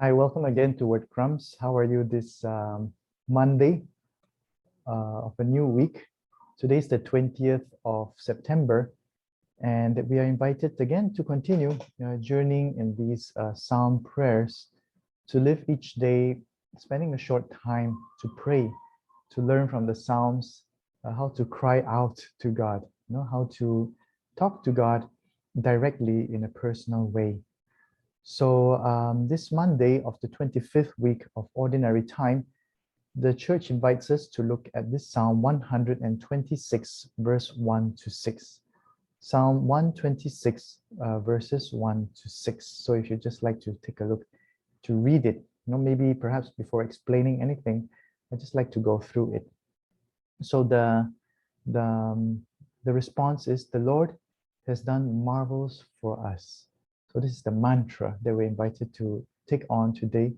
Hi, welcome again to Word Crumbs. How are you this Monday of a new week? Today's the 20th of September, and we are invited again to continue journeying in these psalm prayers, to live each day spending a short time to pray, to learn from the psalms, how to cry out to God, how to talk to God directly in a personal way. So this Monday of the 25th week of Ordinary Time, the church invites us to look at this Psalm 126, verse 1 to 6. Psalm 126, verses 1 to 6. So if you'd just like to take a look to read it, maybe perhaps before explaining anything, I'd just like to go through it. So the, um, the response is, the Lord has done marvels for us. So this is the mantra that we're invited to take on today.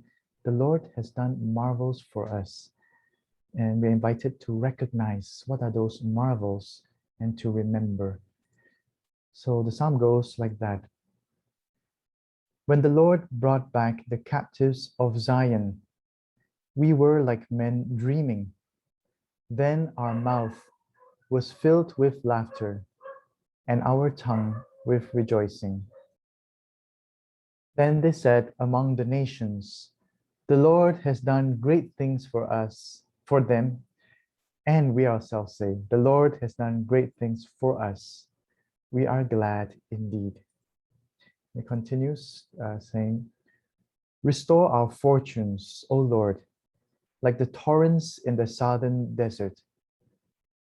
The Lord has done marvels for us. And we're invited to recognize what are those marvels and to remember. So the psalm goes like that. When the Lord brought back the captives of Zion, we were like men dreaming. Then our mouth was filled with laughter and our tongue with rejoicing. Then they said among the nations, the Lord has done great things for us, for them, and we ourselves say, the Lord has done great things for us. We are glad indeed. It continues saying, restore our fortunes, O Lord, like the torrents in the southern desert.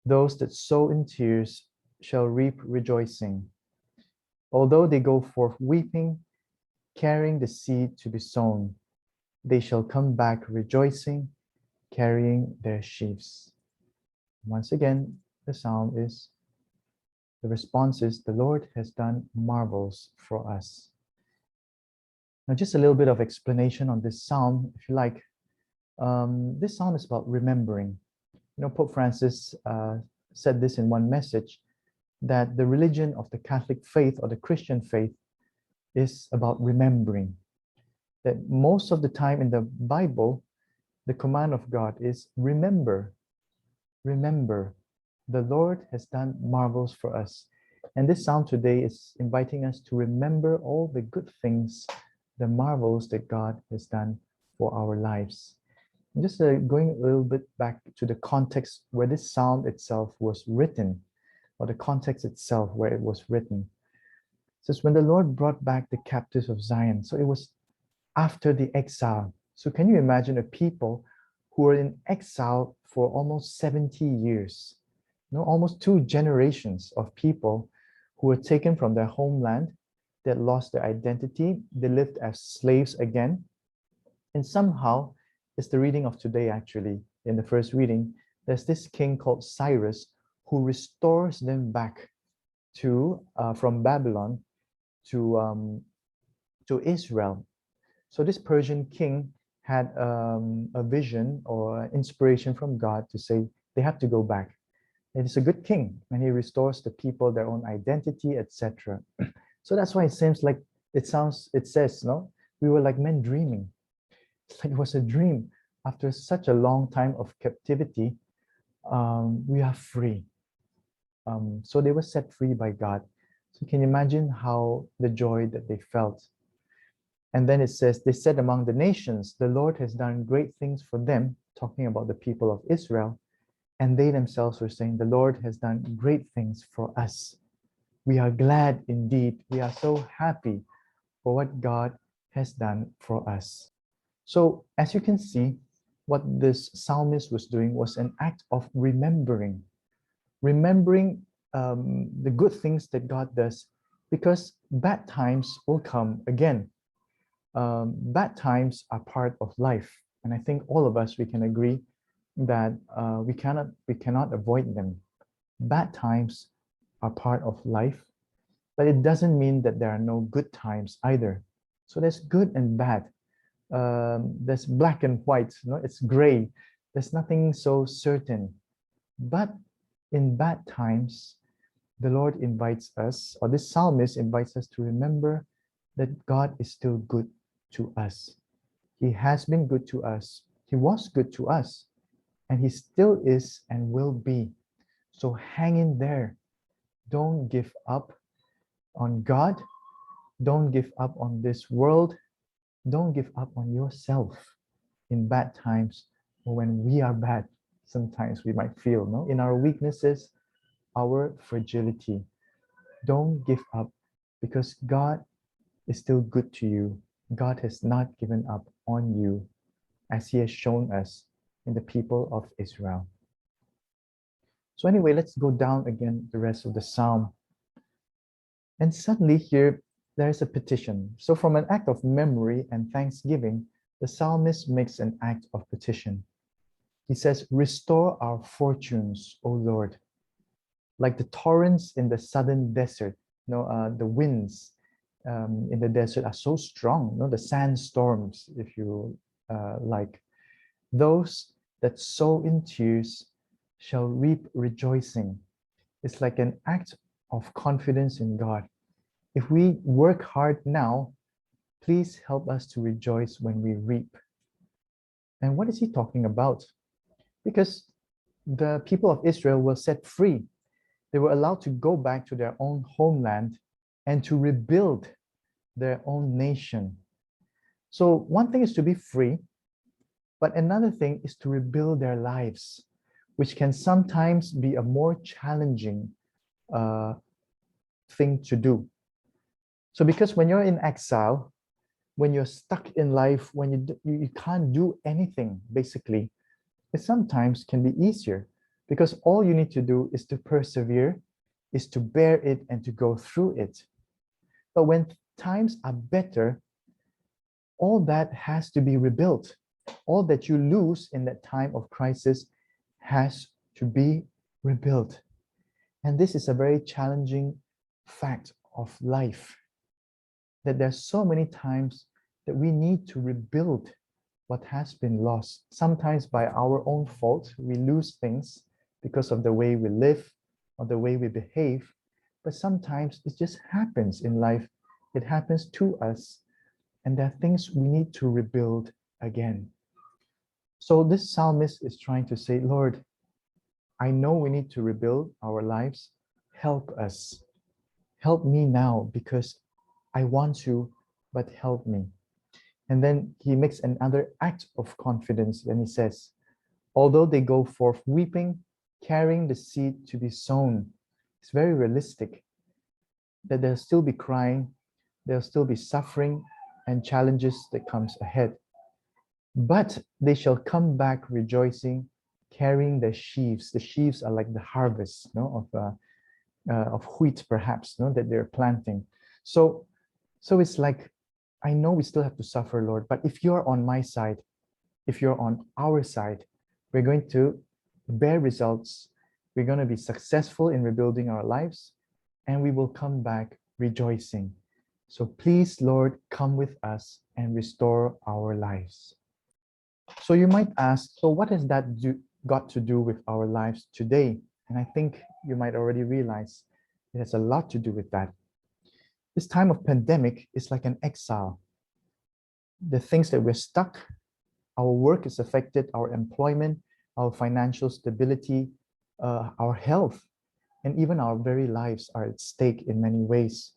Those that sow in tears shall reap rejoicing. Although they go forth weeping, carrying the seed to be sown, they shall come back rejoicing, carrying their sheaves. Once again, the response is, the Lord has done marvels for us. Now, just a little bit of explanation on this psalm, if you like. This psalm is about remembering. Pope Francis said this in one message, that the religion of the Catholic faith or the Christian faith is about remembering. That most of the time in the Bible, the command of God is remember, remember. The Lord has done marvels for us. And this psalm today is inviting us to remember all the good things, the marvels that God has done for our lives. And just going a little bit back to the context where this psalm itself was written, or the context itself where it was written. It says, when the Lord brought back the captives of Zion. So it was after the exile. So can you imagine a people who were in exile for almost 70 years? Almost 2 generations of people who were taken from their homeland, that lost their identity, they lived as slaves again. And somehow, it's the reading of today actually, in the first reading, there's this king called Cyrus who restores them back to from Babylon to Israel. So this Persian king had a vision or inspiration from God to say they have to go back. And he's a good king, and he restores the people their own identity, etc. So that's why it seems like it says, no, we were like men dreaming. It's like it was a dream. After such a long time of captivity, we are free. So they were set free by God. So can you imagine how the joy that they felt? And then it says, they said among the nations, the Lord has done great things for them, talking about the people of Israel. And they themselves were saying, the Lord has done great things for us. We are glad indeed. We are so happy for what God has done for us. So as you can see, what this psalmist was doing was an act of remembering. Remembering the good things that God does, because bad times will come again. Bad times are part of life, and I think all of us, we can agree that we cannot avoid them. Bad times are part of life, but it doesn't mean that there are no good times either. So there's good and bad. There's black and white. It's gray. There's nothing so certain. But in bad times, the Lord invites us, or this psalmist invites us to remember that God is still good to us. He has been good to us. He was good to us, and He still is and will be. So hang in there. Don't give up on God. Don't give up on this world. Don't give up on yourself in bad times or when we are bad. Sometimes we might feel, no, in our weaknesses, our fragility. Don't give up because God is still good to you. God has not given up on you as He has shown us in the people of Israel. So anyway, let's go down again the rest of the psalm. And suddenly here, there is a petition. So from an act of memory and thanksgiving, the psalmist makes an act of petition. He says, restore our fortunes, O Lord. Like the torrents in the southern desert, the winds in the desert are so strong, the sandstorms, if you like. Those that sow in tears shall reap rejoicing. It's like an act of confidence in God. If we work hard now, please help us to rejoice when we reap. And what is he talking about? Because the people of Israel were set free. They were allowed to go back to their own homeland and to rebuild their own nation. So one thing is to be free, but another thing is to rebuild their lives, which can sometimes be a more challenging thing to do. So because when you're in exile, when you're stuck in life, when you can't do anything, basically, it sometimes can be easier because all you need to do is to persevere, is to bear it and to go through it. But when times are better, all that has to be rebuilt. All that you lose in that time of crisis has to be rebuilt. And this is a very challenging fact of life, that there's so many times that we need to rebuild what has been lost. Sometimes by our own fault, we lose things because of the way we live or the way we behave. But sometimes it just happens in life. It happens to us. And there are things we need to rebuild again. So this psalmist is trying to say, Lord, I know we need to rebuild our lives. Help us. Help me now because I want to, but help me. And then he makes another act of confidence and he says, although they go forth weeping, carrying the seed to be sown. It's very realistic that they'll still be crying, there'll still be suffering and challenges that comes ahead. But they shall come back rejoicing, carrying their sheaves. The sheaves are like the harvest of wheat, perhaps, that they're planting. So it's like, I know we still have to suffer, Lord, but if you're on my side, if you're on our side, we're going to bear results. We're going to be successful in rebuilding our lives, and we will come back rejoicing. So please, Lord, come with us and restore our lives. So you might ask, so what has that got to do with our lives today? And I think you might already realize it has a lot to do with that. This time of pandemic is like an exile. The things that we're stuck, our work is affected, our employment, our financial stability, our health, and even our very lives are at stake in many ways.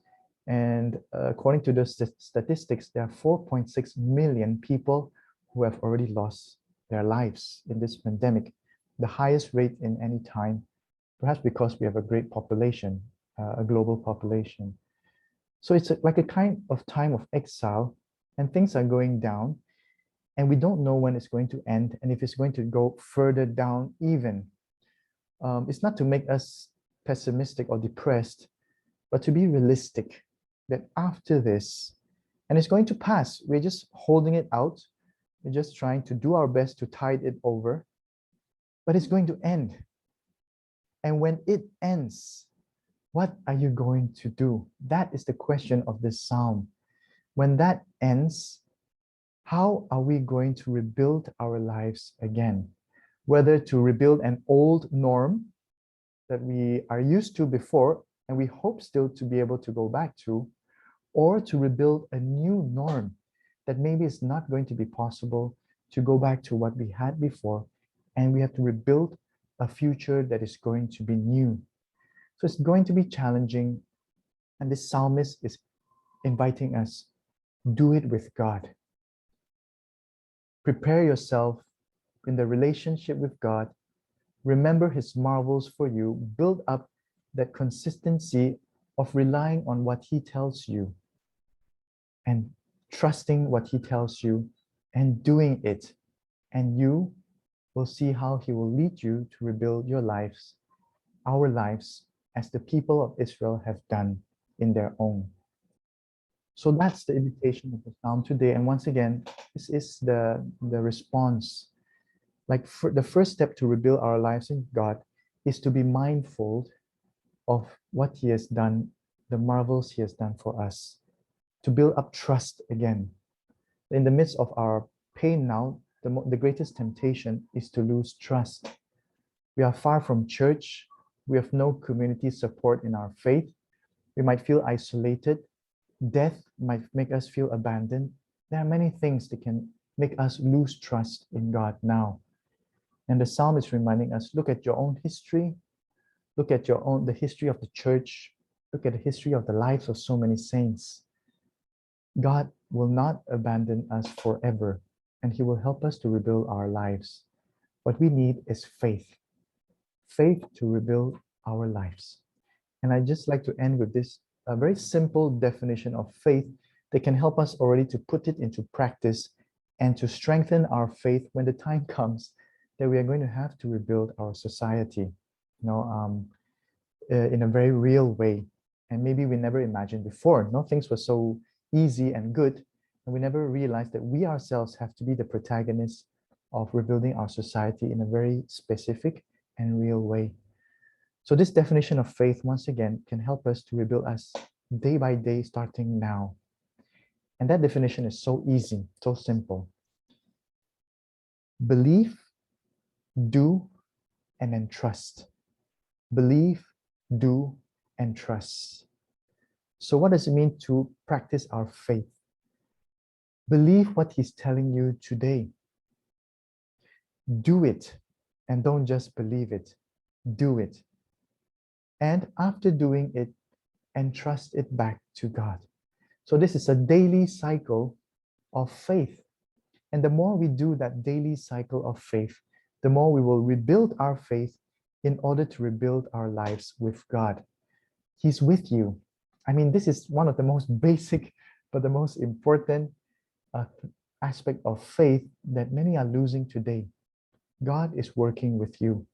And according to the statistics, there are 4.6 million people who have already lost their lives in this pandemic, the highest rate in any time, perhaps because we have a great population, a global population. So it's like a kind of time of exile, and things are going down, and we don't know when it's going to end, and if it's going to go further down even. It's not to make us pessimistic or depressed, but to be realistic that after this, and it's going to pass, we're just holding it out, we're just trying to do our best to tide it over, but it's going to end. And when it ends, what are you going to do? That is the question of this psalm. When that ends, how are we going to rebuild our lives again? Whether to rebuild an old norm that we are used to before, and we hope still to be able to go back to, or to rebuild a new norm that maybe it's not going to be possible to go back to what we had before, and we have to rebuild a future that is going to be new. So it's going to be challenging, and this psalmist is inviting us, do it with God. Prepare yourself in the relationship with God. Remember his marvels for you. Build up that consistency of relying on what he tells you and trusting what he tells you and doing it. And you will see how he will lead you to rebuild your lives, our lives, as the people of Israel have done in their own. So that's the invitation of the psalm today. And once again, this is the response. Like the first step to rebuild our lives in God is to be mindful of what he has done, the marvels he has done for us, to build up trust again. In the midst of our pain now, the greatest temptation is to lose trust. We are far from church. We have no community support in our faith. We might feel isolated. Death might make us feel abandoned. There are many things that can make us lose trust in God now. And the psalm is reminding us, look at your own history, look at the history of the church, look at the history of the lives of so many saints. God will not abandon us forever, and he will help us to rebuild our lives. What we need is faith. Faith to rebuild our lives. And I'd just like to end with this very simple definition of faith that can help us already to put it into practice and to strengthen our faith when the time comes that we are going to have to rebuild our society, in a very real way. And maybe we never imagined before. No, things were so easy and good, and we never realized that we ourselves have to be the protagonists of rebuilding our society in a very specific and real way. So this definition of faith, once again, can help us to rebuild us day by day, starting now. And that definition is so easy, so simple. Believe, do, and then trust. Believe, do, and trust. So what does it mean to practice our faith? Believe what he's telling you today. Do it, and don't just believe it. Do it. And after doing it, entrust it back to God. So this is a daily cycle of faith. And the more we do that daily cycle of faith, the more we will rebuild our faith in order to rebuild our lives with God. He's with you. I mean, this is one of the most basic, but the most important aspect of faith that many are losing today. God is working with you.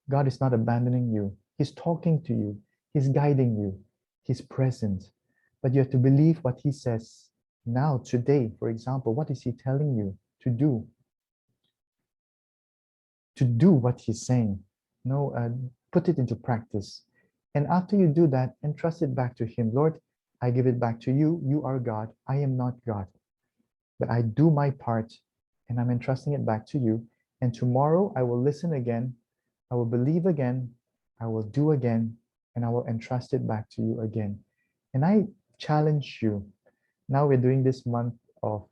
God is not abandoning you. He's talking to you. He's guiding you. He's present. But you have to believe what he says now, today. For example, what is he telling you to do? To do what he's saying. Put it into practice. And after you do that, entrust it back to him. Lord, I give it back to you. You are God. I am not God. But I do my part, and I'm entrusting it back to you. And tomorrow I will listen again. I will believe again. I will do again. And I will entrust it back to you again. And I challenge you. Now we're doing this month of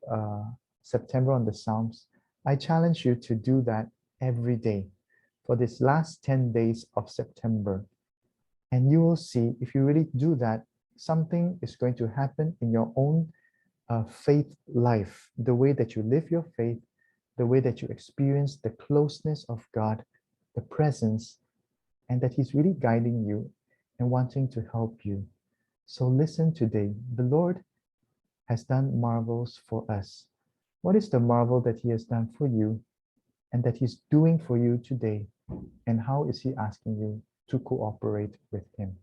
September on the Psalms. I challenge you to do that every day for this last 10 days of September. And you will see, if you really do that, something is going to happen in your own faith life, the way that you live your faith, the way that you experience the closeness of God, the presence, and that he's really guiding you and wanting to help you. So listen today. The Lord has done marvels for us. What is the marvel that he has done for you and that he's doing for you today? And how is he asking you to cooperate with him?